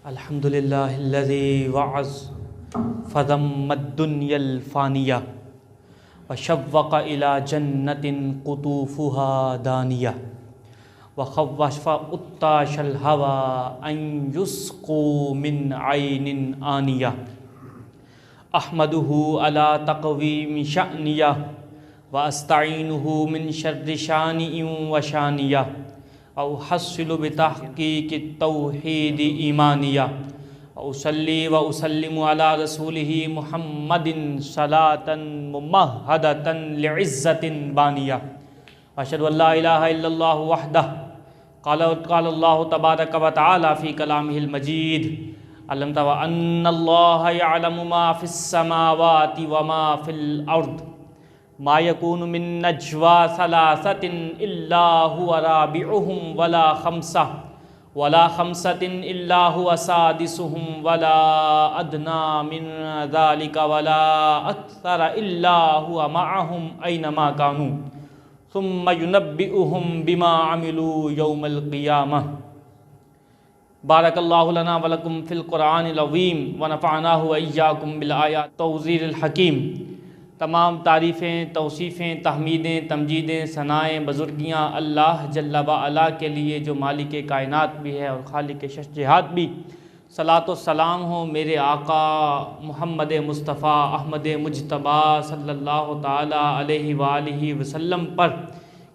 الحمد للہ الذی وعظ فضم الدنیا الفانیہ وشوق الی جنت قطوفها دانیہ وخوف عطاش الهوى ان یسقوا من عین آنیہ احمدہ علی تقویم شأنیہ واستعینہ من شر شانئ وشانیہ احصل بتحقیق التوحید ایمانیہ واصلی واسلم علی رسولہ محمد صلاۃ ممہدۃ لعزۃ بانیہ واشہد ان لا الہ الا اللہ وحدہ قال اللہ تبارک وتعالی فی کلامہ المجید علم تر ان اللہ یعلم ما فی السماوات وما فی الارض ما یکون من نجوا ثلاثۃ الا هو رابعهم ولا خمسۃ الا هو سادسهم ولا ادنى من ذلك ولا اکثر الا هو معهم اینما كانوا ثم ينبئهم بما عملوا یوم القیامہ۔ بارک اللہ لنا ولکم فی القرآن العظیم ونفعناہ وإیاکم بالآیات توزیر الحکیم۔ تمام تعریفیں، توصیفیں، تحمیدیں، تمجیدیں، ثنائیں، بزرگیاں اللہ جل وعلا کے لیے جو مالک کائنات بھی ہے اور خالق شش جہات بھی۔ صلاۃ و سلام ہو میرے آقا محمد مصطفیٰ احمد مجتبیٰ صلی اللہ تعالیٰ علیہ وآلہ وسلم پر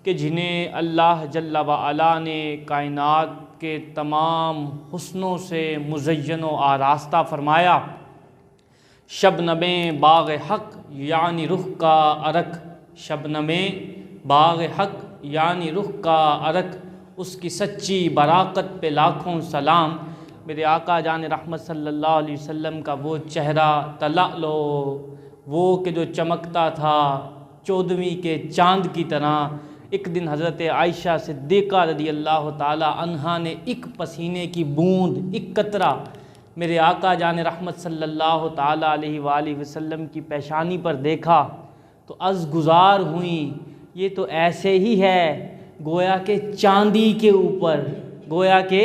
کہ جنہیں اللہ جل وعلا نے کائنات کے تمام حسنوں سے مزین و آراستہ فرمایا۔ شبنم باغ حق یعنی رخ کا ارک، شبنم باغ حق یعنی رخ کا ارک، اس کی سچی براقت پہ لاکھوں سلام۔ میرے آقا جان رحمت صلی اللہ علیہ وسلم کا وہ چہرہ تلالو، وہ کہ جو چمکتا تھا 14ویں کے چاند کی طرح۔ ایک دن حضرت عائشہ صدیقہ رضی اللہ تعالی عنہا نے ایک پسینے کی بوند، ایک قطرہ میرے آقا جان رحمت صلی اللہ تعالی علیہ وآلہ وسلم کی پیشانی پر دیکھا تو از گزار ہوئیں۔ یہ تو ایسے ہی ہے گویا کہ چاندی کے اوپر، گویا کہ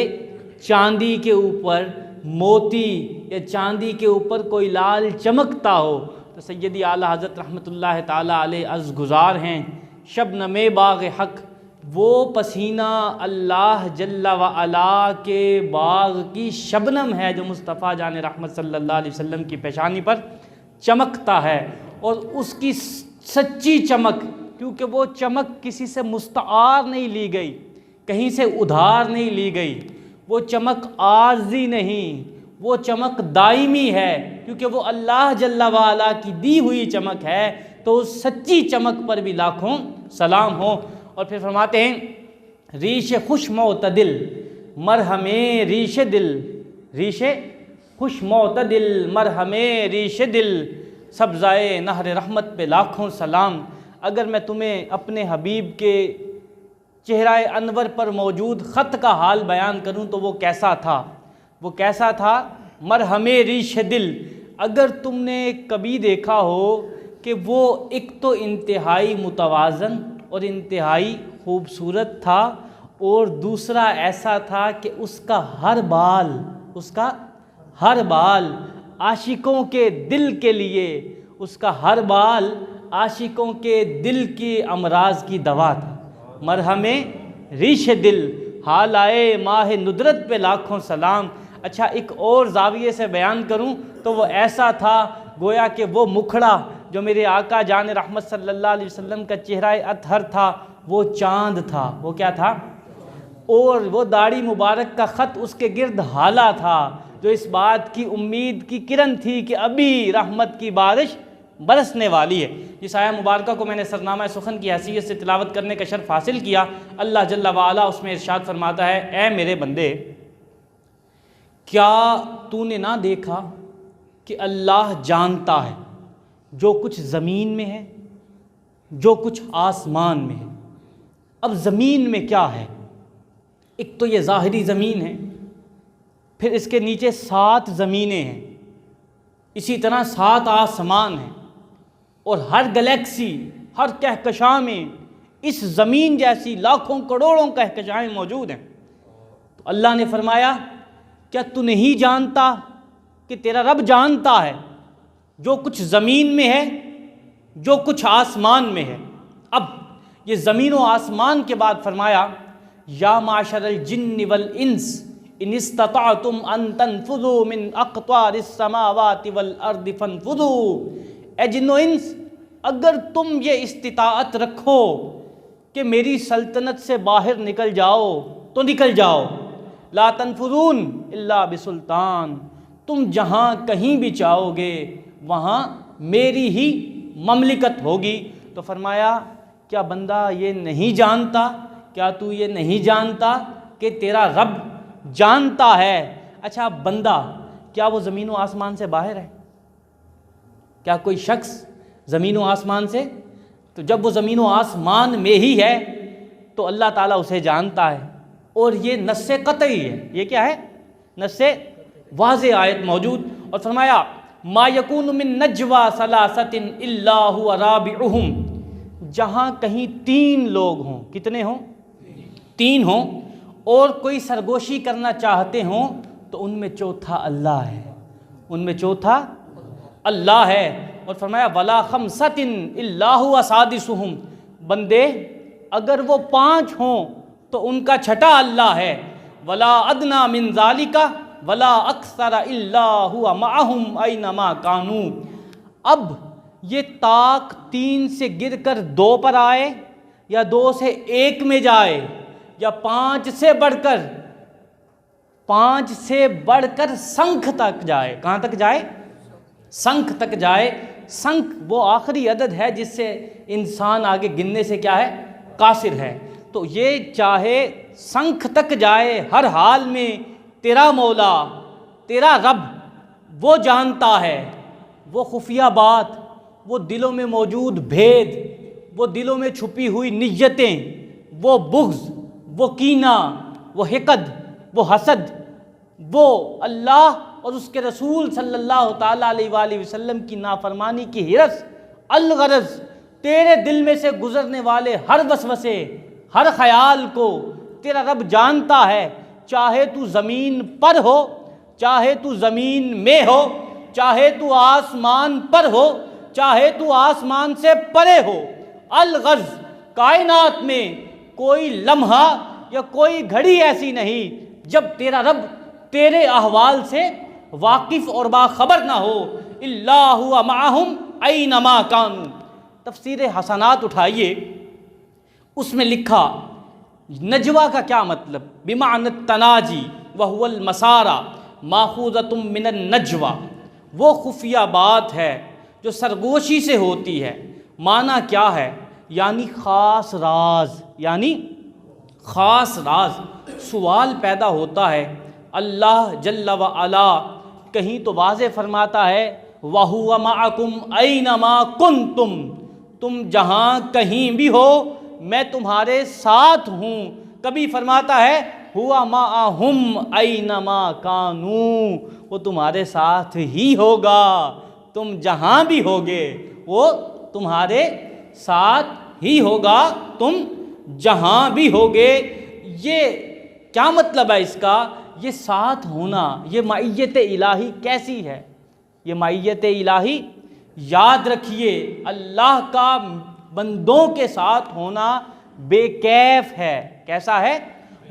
چاندی کے اوپر موتی یا چاندی کے اوپر کوئی لال چمکتا ہو۔ تو سیدی اعلیٰ حضرت رحمت اللہ تعالی علیہ از گزار ہیں۔ شبنم باغ حق، وہ پسینہ اللہ جل وعلا کے باغ کی شبنم ہے جو مصطفیٰ جان رحمت صلی اللہ علیہ وسلم کی پیشانی پر چمکتا ہے، اور اس کی سچی چمک، کیونکہ وہ چمک کسی سے مستعار نہیں لی گئی، کہیں سے ادھار نہیں لی گئی، وہ چمک عارضی نہیں، وہ چمک دائمی ہے، کیونکہ وہ اللہ جل وعلا کی دی ہوئی چمک ہے۔ تو اس سچی چمک پر بھی لاکھوں سلام ہو۔ اور پھر فرماتے ہیں ریش خوش معتدل مرہم ریش دل، ریش خوش معتدل مرہم ریش دل، سبزائے نہر رحمت پہ لاکھوں سلام۔ اگر میں تمہیں اپنے حبیب کے چہرہ انور پر موجود خط کا حال بیان کروں تو وہ کیسا تھا، وہ کیسا تھا؟ مرہم ریش دل۔ اگر تم نے کبھی دیکھا ہو کہ وہ ایک تو انتہائی متوازن اور انتہائی خوبصورت تھا، اور دوسرا ایسا تھا کہ اس کا ہر بال عاشقوں کے دل کے لیے، اس کا ہر بال عاشقوں کے دل کی امراض کی دوا تھا۔ مرہم ریش دل، حال آئے ماہ ندرت پہ لاکھوں سلام۔ اچھا ایک اور زاویے سے بیان کروں تو وہ ایسا تھا گویا کہ وہ مکھڑا جو میرے آقا جان رحمت صلی اللہ علیہ وسلم کا چہرہ اطہر تھا، وہ چاند تھا۔ وہ کیا تھا؟ اور وہ داڑھی مبارک کا خط اس کے گرد ہالہ تھا، جو اس بات کی امید کی کرن تھی کہ ابھی رحمت کی بارش برسنے والی ہے۔ اس آیہ مبارکہ کو میں نے سرنامہ سخن کی حیثیت سے تلاوت کرنے کا شرف حاصل کیا۔ اللہ جل وعلا اس میں ارشاد فرماتا ہے، اے میرے بندے، کیا تو نے نہ دیکھا کہ اللہ جانتا ہے جو کچھ زمین میں ہے، جو کچھ آسمان میں ہے۔ اب زمین میں کیا ہے؟ ایک تو یہ ظاہری زمین ہے، پھر اس کے نیچے 7 زمینیں ہیں، اسی طرح 7 آسمان ہیں، اور ہر گلیکسی، ہر کہکشاں میں اس زمین جیسی لاکھوں کروڑوں کہکشائیں موجود ہیں۔ تو اللہ نے فرمایا کیا تو نہیں جانتا کہ تیرا رب جانتا ہے جو کچھ زمین میں ہے، جو کچھ آسمان میں ہے؟ اب یہ زمین و آسمان کے بعد فرمایا یا معشر الجن والانس ان استطعتم ان تنفذوا من اقطار السماوات والارض فانفذوا، اے جن و انس اگر تم یہ استطاعت رکھو کہ میری سلطنت سے باہر نکل جاؤ تو نکل جاؤ، لا تنفذون الا بسلطان، تم جہاں کہیں بھی چاہو گے وہاں میری ہی مملکت ہوگی۔ تو فرمایا کیا بندہ یہ نہیں جانتا، کیا تو یہ نہیں جانتا کہ تیرا رب جانتا ہے؟ اچھا بندہ کیا وہ زمین و آسمان سے باہر ہے؟ کیا کوئی شخص زمین و آسمان سے؟ تو جب وہ زمین و آسمان میں ہی ہے تو اللہ تعالیٰ اسے جانتا ہے، اور یہ نص قطعی ہے۔ یہ کیا ہے؟ نص واضح آیت موجود۔ اور فرمایا ما یکون من نجوا ثلاثۃ الا هو رابعهم، جہاں کہیں تین لوگ ہوں، کتنے ہوں؟ تین ہوں، اور کوئی سرگوشی کرنا چاہتے ہوں تو ان میں چوتھا اللہ ہے، ان میں چوتھا اللہ ہے۔ اور فرمایا ولا خمسۃ الا هو سادسهم، بندے اگر وہ پانچ ہوں تو ان کا چھٹا اللہ ہے، ولا ادنی من ذالک ولا اکثر الا هو معهم اینما کانوا۔ اب یہ طاق تین سے گر کر دو پر آئے یا دو سے ایک میں جائے یا پانچ سے بڑھ کر سنکھ تک جائے، کہاں تک جائے؟ سنکھ تک جائے۔ سنکھ وہ آخری عدد ہے جس سے انسان آگے گننے سے کیا ہے؟ قاصر ہے۔ تو یہ چاہے سنکھ تک جائے، ہر حال میں تیرا مولا، تیرا رب وہ جانتا ہے، وہ خفیہ بات، وہ دلوں میں موجود بھید، وہ دلوں میں چھپی ہوئی نیتیں، وہ بغض، وہ کینہ، وہ حقد، وہ حسد، وہ اللہ اور اس کے رسول صلی اللہ تعالیٰ علیہ وآلہ وسلم کی نافرمانی کی حرص، الغرض تیرے دل میں سے گزرنے والے ہر وسوسے، ہر خیال کو تیرا رب جانتا ہے، چاہے تو زمین پر ہو، چاہے تو زمین میں ہو، چاہے تو آسمان پر ہو، چاہے تو آسمان سے پرے ہو۔ الغرض کائنات میں کوئی لمحہ یا کوئی گھڑی ایسی نہیں جب تیرا رب تیرے احوال سے واقف اور باخبر نہ ہو۔ الا هو معهم اینما کانوا، تفسیر حسنات اٹھائیے، اس میں لکھا نجوا کا کیا مطلب؟ بمعنی التناجی وهو المسارہ ماخوذۃ من النجوہ، وہ خفیہ بات ہے جو سرگوشی سے ہوتی ہے۔ معنی کیا ہے؟ یعنی خاص راز، یعنی خاص راز۔ سوال پیدا ہوتا ہے، اللہ جل وعلا کہیں تو واضح فرماتا ہے وَهُوَ مَعَكُمْ أَيْنَمَا كُنْتُمْ، تم جہاں کہیں بھی ہو میں تمہارے ساتھ ہوں۔ کبھی فرماتا ہے ہوا مَعَهُمْ أَيْنَمَا كَانُوا، وہ تمہارے ساتھ ہی ہوگا، تم جہاں بھی ہوگے وہ تمہارے ساتھ ہی ہوگا، تم جہاں بھی ہوگے۔ یہ کیا مطلب ہے اس کا؟ یہ ساتھ ہونا، یہ معیت الہی کیسی ہے؟ یہ معیت الہی یاد رکھیے، اللہ کا بندوں کے ساتھ ہونا بے کیف ہے۔ کیسا ہے؟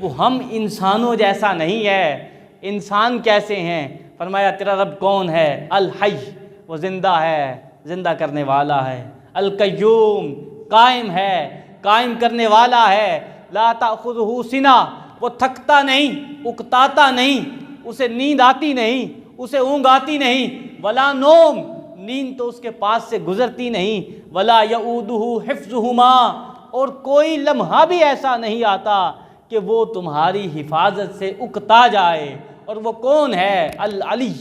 وہ ہم انسانوں جیسا نہیں ہے۔ انسان کیسے ہیں؟ فرمایا تیرا رب کون ہے؟ الحی، وہ زندہ ہے، زندہ کرنے والا ہے۔ القیوم، قائم ہے، قائم کرنے والا ہے۔ لا تأخذہ سنہ، وہ تھکتا نہیں، اکتاتا نہیں، اسے نیند آتی نہیں، اسے اونگ آتی نہیں۔ ولا نوم، نیند تو اس کے پاس سے گزرتی نہیں۔ ولا یعودہ حفظہما، اور کوئی لمحہ بھی ایسا نہیں آتا کہ وہ تمہاری حفاظت سے اکتا جائے۔ اور وہ کون ہے؟ العلی،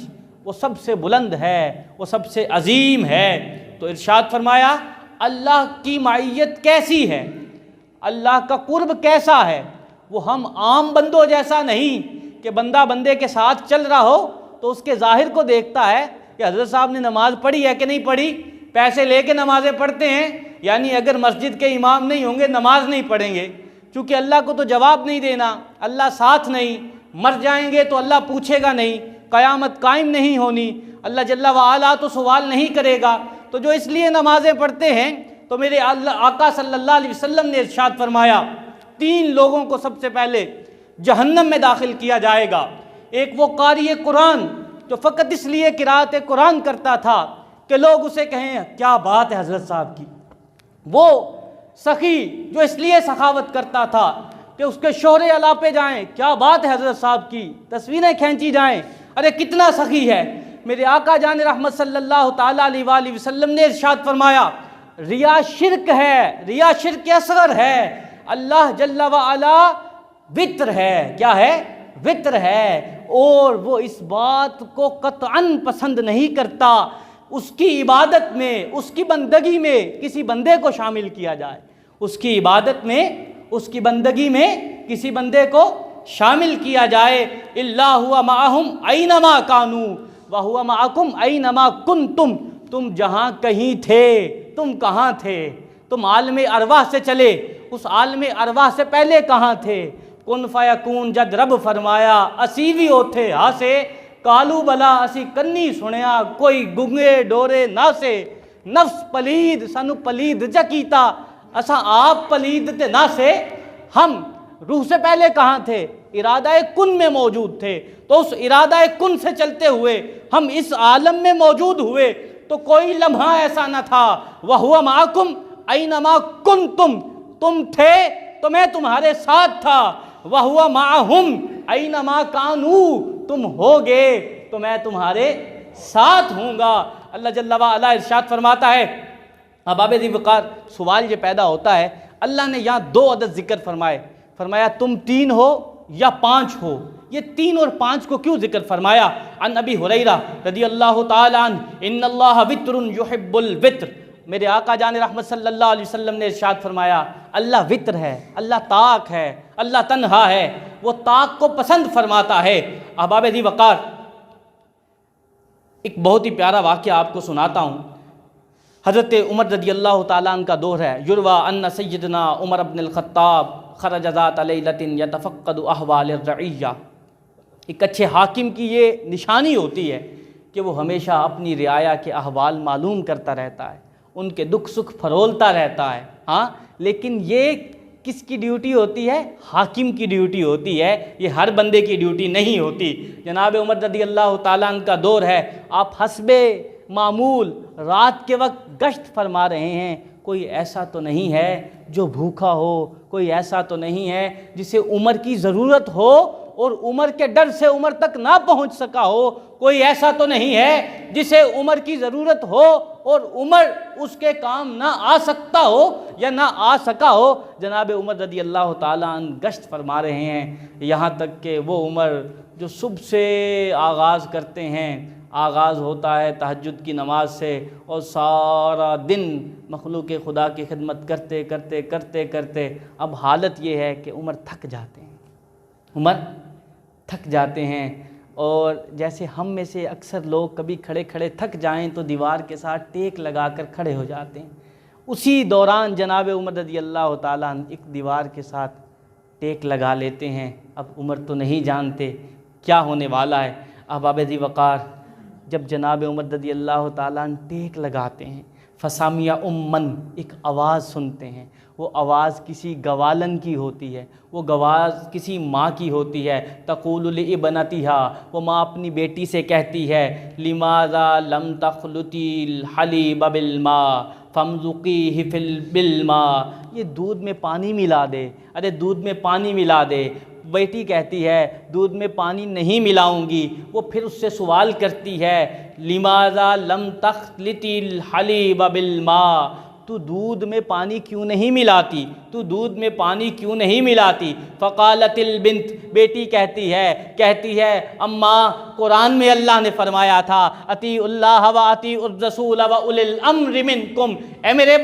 وہ سب سے بلند ہے، وہ سب سے عظیم ہے۔ تو ارشاد فرمایا اللہ کی معیت کیسی ہے، اللہ کا قرب کیسا ہے؟ وہ ہم عام بندوں جیسا نہیں کہ بندہ بندے کے ساتھ چل رہا ہو تو اس کے ظاہر کو دیکھتا ہے کہ حضرت صاحب نے نماز پڑھی ہے کہ نہیں پڑھی، پیسے لے کے نمازیں پڑھتے ہیں، یعنی اگر مسجد کے امام نہیں ہوں گے نماز نہیں پڑھیں گے، چونکہ اللہ کو تو جواب نہیں دینا، اللہ ساتھ نہیں، مر جائیں گے تو اللہ پوچھے گا نہیں، قیامت قائم نہیں ہونی، اللہ جل وعلا تو سوال نہیں کرے گا۔ تو جو اس لیے نمازیں پڑھتے ہیں، تو میرے آقا صلی اللہ علیہ وسلم نے ارشاد فرمایا 3 لوگوں کو سب سے پہلے جہنم میں داخل کیا جائے گا۔ ایک وہ قاری قرآن جو فقط اس لیے قرات قرآن کرتا تھا کہ لوگ اسے کہیں کیا بات ہے حضرت صاحب کی، وہ سخی جو اس لیے سخاوت کرتا تھا کہ اس کے شہرے الاپے جائیں، کیا بات ہے حضرت صاحب کی، تصویریں کھینچی جائیں، ارے کتنا سخی ہے۔ میرے آقا جان رحمت صلی اللہ تعالیٰ علیہ وآلہ وسلم نے ارشاد فرمایا ریا شرک ہے، ریا شرک اصغر ہے، اللہ جل وعلا وتر ہے، کیا ہے؟ وتر ہے، اور وہ اس بات کو قطعاً پسند نہیں کرتا اس کی عبادت میں، اس کی بندگی میں کسی بندے کو شامل کیا جائے، اس کی عبادت میں، اس کی بندگی میں کسی بندے کو شامل کیا جائے۔ اللہ ہوا معہم اینما کانوا وہوا معکم اینما کنتم، تم جہاں کہیں تھے، تم کہاں تھے؟ تم عالم ارواح سے چلے، اس عالم ارواح سے پہلے کہاں تھے؟ کن فیکون جد رب فرمایا اسی بھی اوتھے ہاسے، کالو بلا اسی کنی سنیا کوئی گنگے ڈورے ناسے، نفس پلید سانو پلید جا کیتا اساں آپ پلید تے ناسے۔ ہم روح سے پہلے کہاں تھے؟ ارادہ کن میں موجود تھے، تو اس ارادہ کن سے چلتے ہوئے ہم اس عالم میں موجود ہوئے، تو کوئی لمحہ ایسا نہ تھا وَهُوَ مَعَكُمْ أَيْنَمَا كُنْتُمْ، تم تھے تو میں تمہارے ساتھ تھا، وَهُوَ مَعَهُمْ أَيْنَمَا كَانُوا، تم ہوگے تو میں تمہارے ساتھ ہوں گا۔ اللہ جل وعلا ارشاد فرماتا ہے، احباب ذی وقار سوال یہ پیدا ہوتا ہے، اللہ نے یہاں 2 عدد ذکر فرمایا تم 3 ہو یا 5 ہو، یہ 3 اور 5 کو کیوں ذکر فرمایا؟ عن ابی ہریرہ رضی اللہ تعالیٰ عنہ ان اللہ وتر یحب الوتر، میرے آقا جان رحمت صلی اللہ علیہ وسلم نے ارشاد فرمایا اللہ وتر ہے، اللہ طاق ہے، اللہ تنہا ہے، وہ طاق کو پسند فرماتا ہے۔ احباب ذی وقار ایک بہت ہی پیارا واقعہ آپ کو سناتا ہوں۔ حضرت عمر رضی اللہ تعالیٰ عنہ کا دور ہے، یرویٰ ان سیدنا عمر بن الخطاب خرج ذات لیلۃ یتفقد احوال الرعیہ، ایک اچھے حاکم کی یہ نشانی ہوتی ہے کہ وہ ہمیشہ اپنی رعایا کے احوال معلوم کرتا رہتا ہے، ان کے دکھ سکھ فرولتا رہتا ہے۔ ہاں، لیکن یہ کس کی ڈیوٹی ہوتی ہے؟ حاکم کی ڈیوٹی ہوتی ہے، یہ ہر بندے کی ڈیوٹی نہیں ہوتی۔ جناب عمر رضی اللہ تعالیٰ عنہ کا دور ہے، آپ حسب معمول رات کے وقت گشت فرما رہے ہیں، کوئی ایسا تو نہیں ہے جو بھوکا ہو، کوئی ایسا تو نہیں ہے جسے عمر کی ضرورت ہو اور عمر کے ڈر سے عمر تک نہ پہنچ سکا ہو، کوئی ایسا تو نہیں ہے جسے عمر کی ضرورت ہو اور عمر اس کے کام نہ آ سکتا ہو یا نہ آ سکا ہو۔ جناب عمر رضی اللہ تعالیٰ عنہ گشت فرما رہے ہیں، یہاں تک کہ وہ عمر جو صبح سے آغاز کرتے ہیں، آغاز ہوتا ہے تہجد کی نماز سے، اور سارا دن مخلوق خدا کی خدمت کرتے کرتے کرتے کرتے اب حالت یہ ہے کہ عمر تھک جاتے ہیں، عمر تھک جاتے ہیں، اور جیسے ہم میں سے اکثر لوگ کبھی کھڑے کھڑے تھک جائیں تو دیوار کے ساتھ ٹیک لگا کر کھڑے ہو جاتے ہیں، اسی دوران جناب عمر رضی اللہ تعالیٰ عنہ ایک دیوار کے ساتھ ٹیک لگا لیتے ہیں۔ اب عمر تو نہیں جانتے کیا ہونے والا ہے۔ احباب ذی وقار جب جناب عمر رضی اللہ تعالیٰ عنہ ٹیک لگاتے ہیں، فسامیہ امن، ایک آواز سنتے ہیں، وہ آواز کسی گوالن کی ہوتی ہے، وہ آواز کسی ماں کی ہوتی ہے، تقول لابنتہا، وہ ماں اپنی بیٹی سے کہتی ہے لماذا لم تخلطی الحلیب بالماء فامزقیہ بالماء، یہ دودھ میں پانی ملا دے، ارے دودھ میں پانی ملا دے۔ بیٹی کہتی ہے دودھ میں پانی نہیں ملاؤں گی، وہ پھر اس سے سوال کرتی ہے لماذا لم تخلطی الحلیب بالماء، تو دودھ میں پانی کیوں نہیں ملاتی، تو دودھ میں پانی کیوں نہیں ملاتی؟ فقالت البنت، بیٹی کہتی ہے اماں قرآن میں اللہ نے فرمایا تھا اطیعوا اللہ و اطیعوا الرسول و اولی الامر منکم، اے میرے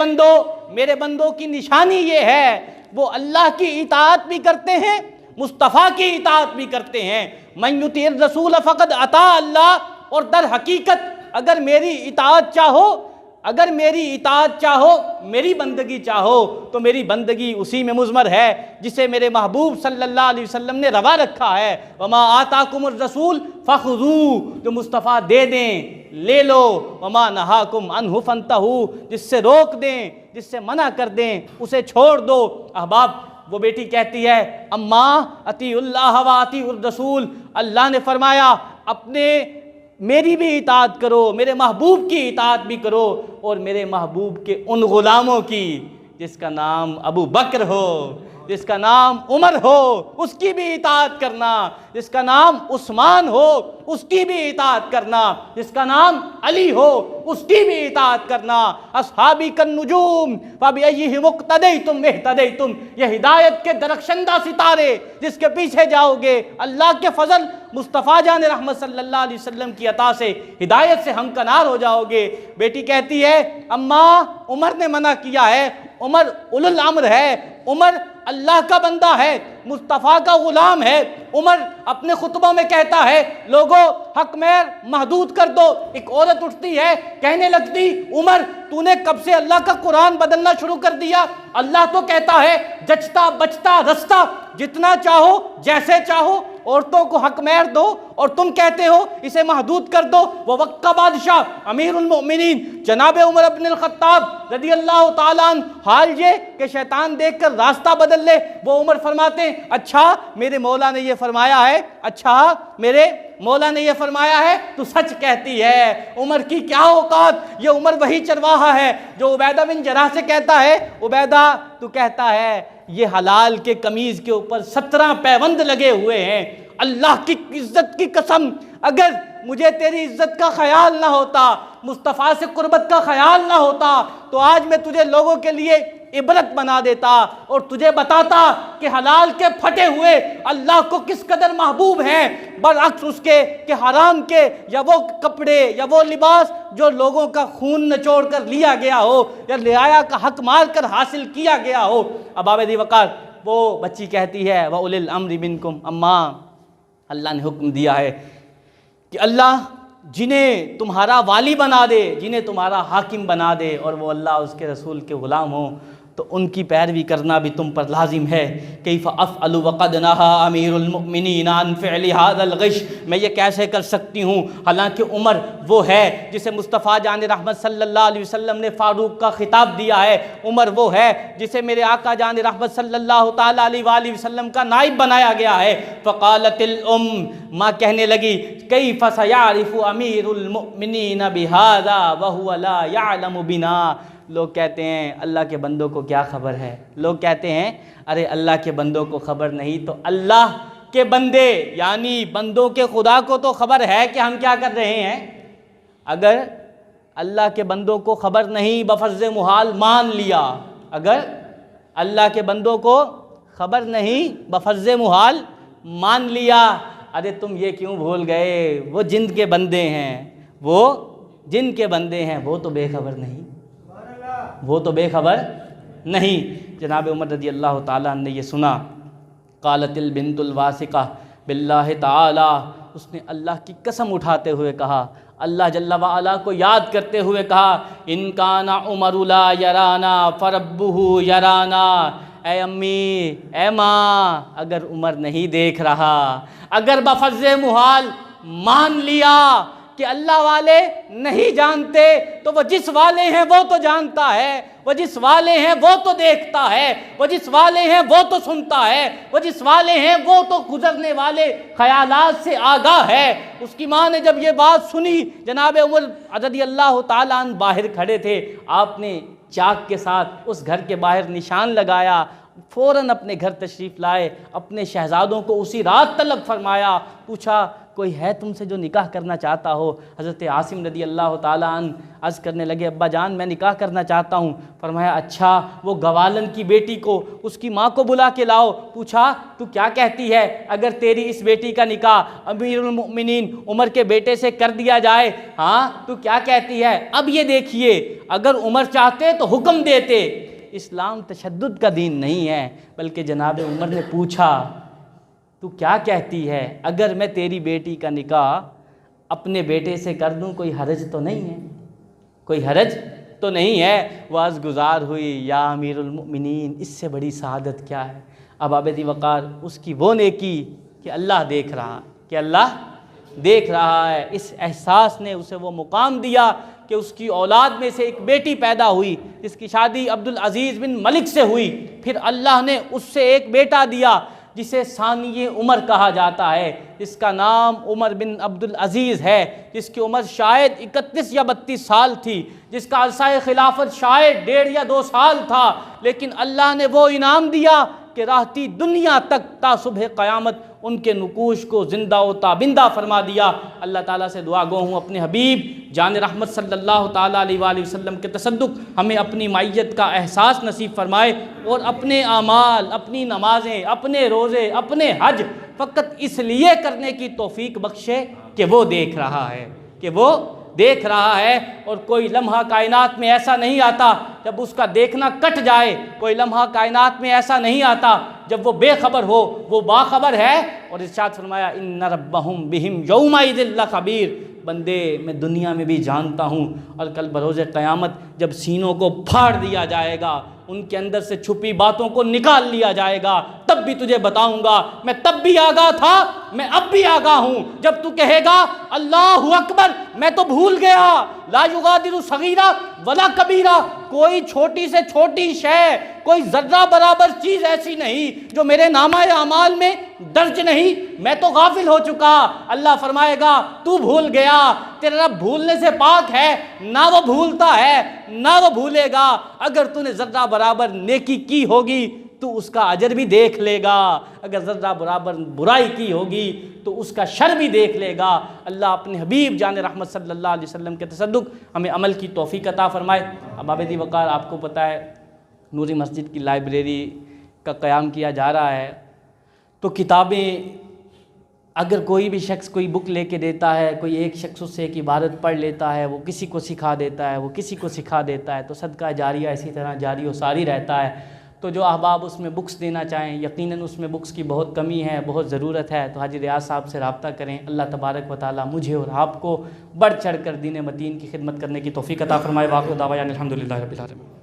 بندوں کی نشانی یہ ہے وہ اللہ کی اطاعت بھی کرتے ہیں، مصطفیٰ کی اطاعت بھی کرتے ہیں۔ من یطیع الرسول فقد اطاع اللہ، اور در حقیقت اگر میری اطاعت چاہو اگر میری اطاعت چاہو، میری بندگی چاہو تو میری بندگی اسی میں مضمر ہے جسے میرے محبوب صلی اللہ علیہ وسلم نے روا رکھا ہے۔ وما آتاکم الرسول فخذوہ، جو مصطفیٰ دے دیں لے لو، وما نہاکم عنہ فانتہوا، جس سے روک دیں، جس سے منع کر دیں اسے چھوڑ دو۔ احباب، وہ بیٹی کہتی ہے اماں اطیعوا اللہ و اطیعوا الرسول، اللہ نے فرمایا میری بھی اطاعت کرو، میرے محبوب کی اطاعت بھی کرو، اور میرے محبوب کے ان غلاموں کی جس کا نام ابو بکر ہو، جس کا نام عمر ہو، اس کی بھی اطاعت کرنا، جس کا نام عثمان ہو اس کی بھی اطاعت کرنا، جس کا نام علی ہو اس کی بھی اطاعت کرنا۔ اصحابی کالنجوم فبأیہم اقتدیتم اہتدیتم، یہ ہدایت کے درخشندہ ستارے جس کے پیچھے جاؤ گے، اللہ کے فضل مصطفیٰ جان رحمت صلی اللہ علیہ وسلم کی عطا سے ہدایت سے ہمکنار ہو جاؤ گے۔ بیٹی کہتی ہے اماں عمر نے منع کیا ہے، عمر اولو الامر ہے، عمر اللہ کا بندہ ہے، مصطفیٰ کا غلام ہے۔ عمر اپنے خطبوں میں کہتا ہے لوگوں حق مہر محدود کر دو۔ ایک عورت اٹھتی ہے کہنے لگتی عمر تو نے کب سے اللہ کا قرآن بدلنا شروع کر دیا؟ اللہ تو کہتا ہے جچتا بچتا رستہ جتنا چاہو جیسے چاہو عورتوں کو حق مہر دو، اور تم کہتے ہو اسے محدود کر دو۔ وہ وقت کا بادشاہ امیر المؤمنین جناب عمر بن الخطاب رضی اللہ تعالیٰ عنہ، حال یہ کہ شیطان دیکھ کر راستہ بدل لے، وہ عمر فرماتے ہیں اچھا میرے مولا نے یہ فرمایا ہے، اچھا میرے مولا نے یہ فرمایا ہے تو سچ کہتی ہے۔ عمر کی کیا اوقات، یہ عمر وہی چرواہا ہے جو عبیدہ بن جراح سے کہتا ہے عبیدہ تو کہتا ہے یہ حلال کے قمیض کے اوپر 17 پیوند لگے ہوئے ہیں، اللہ کی عزت کی قسم اگر مجھے تیری عزت کا خیال نہ ہوتا، مصطفیٰ سے قربت کا خیال نہ ہوتا تو آج میں تجھے لوگوں کے لیے عبرت بنا دیتا اور تجھے بتاتا کہ حلال کے پھٹے ہوئے اللہ کو کس قدر محبوب ہیں، برعکس اس کے کہ حرام کے یا وہ کپڑے یا وہ لباس جو لوگوں کا خون نچوڑ کر لیا گیا ہو یا رعایا کا حق مار کر حاصل کیا گیا ہو۔ اب ذی وقار وہ بچی کہتی ہے وَأُولِي الْأَمْرِ مِنْكُمْ، اماں اللہ نے حکم دیا ہے کہ اللہ جنہیں تمہارا والی بنا دے، جنہیں تمہارا حاکم بنا دے اور وہ اللہ اس کے رسول کے غلام ہوں تو ان کی پیروی کرنا بھی تم پر لازم ہے۔ کیف افعل وقد نہا امیر المؤمنین عن فعل هذا الغش، میں یہ کیسے کر سکتی ہوں حالانکہ عمر وہ ہے جسے مصطفیٰ جان رحمت صلی اللہ علیہ وسلم نے فاروق کا خطاب دیا ہے، عمر وہ ہے جسے میرے آقا جان رحمت صلی اللہ تعالیٰ علیہ وآلہ وسلم کا نائب بنایا گیا ہے۔ فقالت الام، ماں کہنے لگی کیف سیعرف امیر المؤمنین بہذا وہو لا یعلم بنا۔ لوگ کہتے ہیں اللہ کے بندوں کو کیا خبر ہے، لوگ کہتے ہیں ارے اللہ کے بندوں کو خبر نہیں تو اللہ کے بندے یعنی بندوں کے خدا کو تو خبر ہے کہ ہم کیا کر رہے ہیں۔ اگر اللہ کے بندوں کو خبر نہیں بفرض محال مان لیا، اگر اللہ کے بندوں کو خبر نہیں بفرض محال مان لیا، ارے تم یہ کیوں بھول گئے وہ جن کے بندے ہیں، وہ جن کے بندے ہیں وہ تو بے خبر نہیں، وہ تو بے خبر نہیں۔ جناب عمر رضی اللہ تعالیٰ عنہ نے یہ سنا، قالت البنت الواسقہ باللہ تعالی، اس نے اللہ کی قسم اٹھاتے ہوئے کہا، اللہ جل وعلا کو یاد کرتے ہوئے کہا ان کان عمر لا یرانا فربہ یرانا، اے امی اے ماں اگر عمر نہیں دیکھ رہا، اگر بفرض محال مان لیا کہ اللہ والے نہیں جانتے تو وہ جس والے ہیں وہ تو جانتا ہے، وہ جس والے ہیں وہ تو دیکھتا ہے، وہ جس والے ہیں وہ تو سنتا ہے، وہ جس والے ہیں وہ تو گزرنے والے خیالات سے آگاہ ہے۔ اس کی ماں نے جب یہ بات سنی، جناب عمر رضی اللہ تعالیٰ عنہ باہر کھڑے تھے، آپ نے چاک کے ساتھ اس گھر کے باہر نشان لگایا، فوراً اپنے گھر تشریف لائے، اپنے شہزادوں کو اسی رات طلب فرمایا، پوچھا کوئی ہے تم سے جو نکاح کرنا چاہتا ہو؟ حضرت عاصم رضی اللہ تعالیٰ عنہ عرض کرنے لگے ابا جان میں نکاح کرنا چاہتا ہوں۔ فرمایا اچھا وہ گوالن کی بیٹی کو اس کی ماں کو بلا کے لاؤ۔ پوچھا تو کیا کہتی ہے اگر تیری اس بیٹی کا نکاح امیر المؤمنین عمر کے بیٹے سے کر دیا جائے؟ ہاں تو کیا کہتی ہے؟ اب یہ دیکھیے اگر عمر چاہتے تو حکم دیتے، اسلام تشدد کا دین نہیں ہے، بلکہ جناب عمر نے پوچھا تو کیا کہتی ہے اگر میں تیری بیٹی کا نکاح اپنے بیٹے سے کر دوں کوئی حرج تو نہیں ہے، کوئی حرج تو نہیں ہے، واز گزار ہوئی یا امیر المؤمنین، اس سے بڑی سعادت کیا ہے؟ اب عابد وقار اس کی وہ نیکی کہ اللہ دیکھ رہا، کہ اللہ دیکھ رہا ہے، اس احساس نے اسے وہ مقام دیا کہ اس کی اولاد میں سے ایک بیٹی پیدا ہوئی جس کی شادی عبدالعزیز بن ملک سے ہوئی، پھر اللہ نے اس سے ایک بیٹا دیا جسے ثانی عمر کہا جاتا ہے، جس کا نام عمر بن عبدالعزیز ہے، جس کی عمر شاید 31 یا 32 سال تھی، جس کا عرصہ خلافت شاید 1.5 یا 2 سال تھا، لیکن اللہ نے وہ انعام دیا کہ رہتی دنیا تک تا صبح قیامت ان کے نقوش کو زندہ و تابندہ فرما دیا۔ اللہ تعالیٰ سے دعا گو ہوں اپنے حبیب جان رحمت صلی اللہ تعالیٰ علیہ وآلہ وسلم کے تصدق ہمیں اپنی معیت کا احساس نصیب فرمائے، اور اپنے اعمال، اپنی نمازیں، اپنے روزے، اپنے حج فقط اس لیے کرنے کی توفیق بخشے کہ وہ دیکھ رہا ہے، کہ وہ دیکھ رہا ہے۔ اور کوئی لمحہ کائنات میں ایسا نہیں آتا جب اس کا دیکھنا کٹ جائے، کوئی لمحہ کائنات میں ایسا نہیں آتا جب وہ بے خبر ہو، وہ باخبر ہے۔ اور ارشاد فرمایا ان ربہم بہم یومئذ لخبیر، بندے میں دنیا میں بھی جانتا ہوں، اور کل بروز قیامت جب سینوں کو پھاڑ دیا جائے گا، ان کے اندر سے چھپی باتوں کو نکال لیا جائے گا، تب بھی تجھے بتاؤں گا، میں تب بھی آگاہ تھا، میں اب بھی آگاہ ہوں۔ جب تو کہے گا اللہ اکبر، میں تو بھول گیا، لا یغادر صغیرہ ولا کبیرہ، کوئی چھوٹی سے چھوٹی شے، کوئی ذرہ برابر چیز ایسی نہیں جو میرے نامہ اعمال میں درج نہیں، میں تو غافل ہو چکا۔ اللہ فرمائے گا تو بھول گیا، تیرا رب بھولنے سے پاک ہے، نہ وہ بھولتا ہے نہ وہ بھولے گا۔ اگر تو نے ذرہ برابر نیکی کی ہوگی تو اس کا اجر بھی دیکھ لے گا، اگر ذرہ برابر برائی کی ہوگی تو اس کا شر بھی دیکھ لے گا۔ اللہ اپنے حبیب جان رحمت صلی اللہ علیہ وسلم کے تصدق ہمیں عمل کی توفیق عطا فرمائے۔ اب عابد وقار آپ کو پتہ ہے نوری مسجد کی لائبریری کا قیام کیا جا رہا ہے، تو کتابیں اگر کوئی بھی شخص کوئی بک لے کے دیتا ہے، کوئی ایک شخص اس سے ایک عبارت پڑھ لیتا ہے، وہ کسی کو سکھا دیتا ہے، وہ کسی کو سکھا دیتا ہے، تو صدقہ جاریہ اسی طرح جاری و ساری رہتا ہے۔ تو جو احباب اس میں بکس دینا چاہیں، یقیناً اس میں بکس کی بہت کمی ہے، بہت ضرورت ہے، تو حاجی ریاض صاحب سے رابطہ کریں۔ اللہ تبارک و تعالیٰ مجھے اور آپ کو بڑھ چڑھ کر دین متین کی خدمت کرنے کی توفیق عطا فرمائے۔ واقع دعوانا الحمدللہ رب العالمین۔